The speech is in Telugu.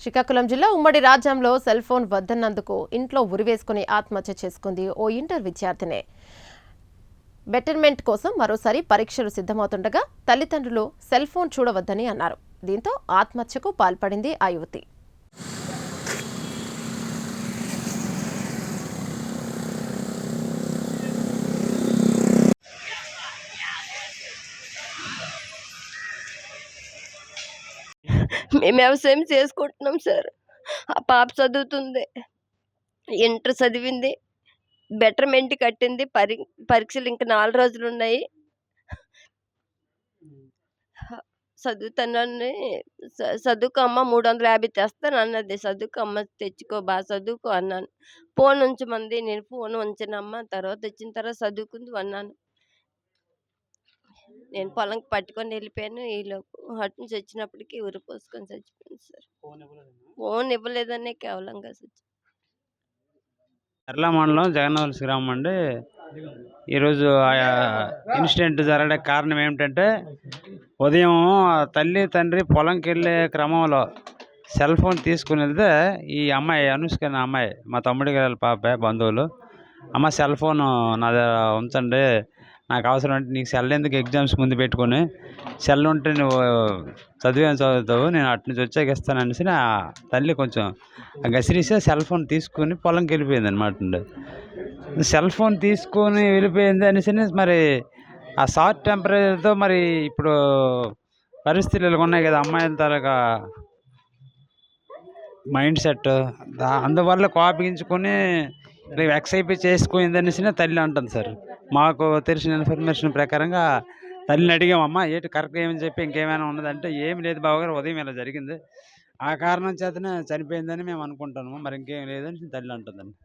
శ్రీకాకుళం జిల్లా ఉమ్మడి రాజ్యంలో సెల్ ఫోన్ వద్దన్నందుకు ఇంట్లో ఉరివేసుకుని ఆత్మహత్య చేసుకుంది ఓ ఇంటర్ విద్యార్థినే. బెటర్మెంట్ కోసం మరోసారి పరీక్షలు సిద్ధమవుతుండగా తల్లిదండ్రులు సెల్ ఫోన్ చూడవద్దని అన్నారు. దీంతో ఆత్మహత్యకు పాల్పడింది ఆ యువతి. మేము వ్యవసాయం చేసుకుంటున్నాం సార్. ఆ పాప చదువుతుంది, ఇంటర్ చదివింది, బెటర్మెంట్ కట్టింది. పరీక్షలు ఇంకా 4 రోజులు ఉన్నాయి. చదువుతానని చదువుకో అమ్మ 350 తెస్తాను అన్నది. చదువుకో అమ్మ తెచ్చుకో, బాగా చదువుకో అన్నాను. ఫోన్ ఉంచమంది, నేను ఫోన్ ఉంచనమ్మా, తర్వాత వచ్చిన తర్వాత చదువుకుంది అన్నాను. నేను పొలంకి పట్టుకొని వెళ్ళిపోయాను. ఈలోపు అటు నుంచి వచ్చినప్పటికి ఉరి పోసుకొని చచ్చిపోయింది సార్. ఫోన్ ఇవ్వలేదనే కేవలంగా ఎర్ల మండలం జగన్నవలసి గ్రామం అండి. ఈరోజు ఇన్సిడెంట్ జరగడానికి కారణం ఏమిటంటే, ఉదయం తల్లి తండ్రి పొలంకి వెళ్ళే క్రమంలో సెల్ ఫోన్ తీసుకుని వెళ్తే ఈ అమ్మాయి అనుష్క అనే అమ్మాయి, మా తమ్ముడి గారి పాప, బంధువులు, అమ్మ సెల్ ఫోన్ నా దగ్గర ఉంచండి, నాకు అవసరం అంటే, నీకు సెల్ ఎందుకు, ఎగ్జామ్స్ ముందు పెట్టుకొని సెల్ ఉంటే నువ్వు చదువుతావు, నేను అటు నుంచి వచ్చాక ఇస్తాను అనేసి నా తల్లి కొంచెం గసిరిస్తే సెల్ ఫోన్ తీసుకుని పొలంకి వెళ్ళిపోయింది అనమాట. సెల్ ఫోన్ తీసుకొని వెళ్ళిపోయింది అనేసి మరి ఆ షార్ట్ టెంపరేచర్తో మరి ఇప్పుడు పరిస్థితులు ఉన్నాయి కదా, అమ్మాయిల తాలూకా మైండ్ సెట్, అందువల్ల కోపించుకొని వెక్స్ అయిపోయి చేసుకుంది అనేసి తల్లి అంటుంది సార్. మాకు తెలిసిన ఇన్ఫర్మేషన్ ప్రకారంగా తల్లిని అడిగామమ్మా, ఏంటి కరెక్ట్గా ఏమని చెప్పి ఇంకేమైనా ఉన్నదంటే, ఏమి లేదు బావగారు, ఉదయం ఇలా జరిగింది, ఆ కారణం చేతనే చనిపోయిందని మేము అనుకుంటున్నాము, మరి ఇంకేం లేదని తల్లి అంటుందండి.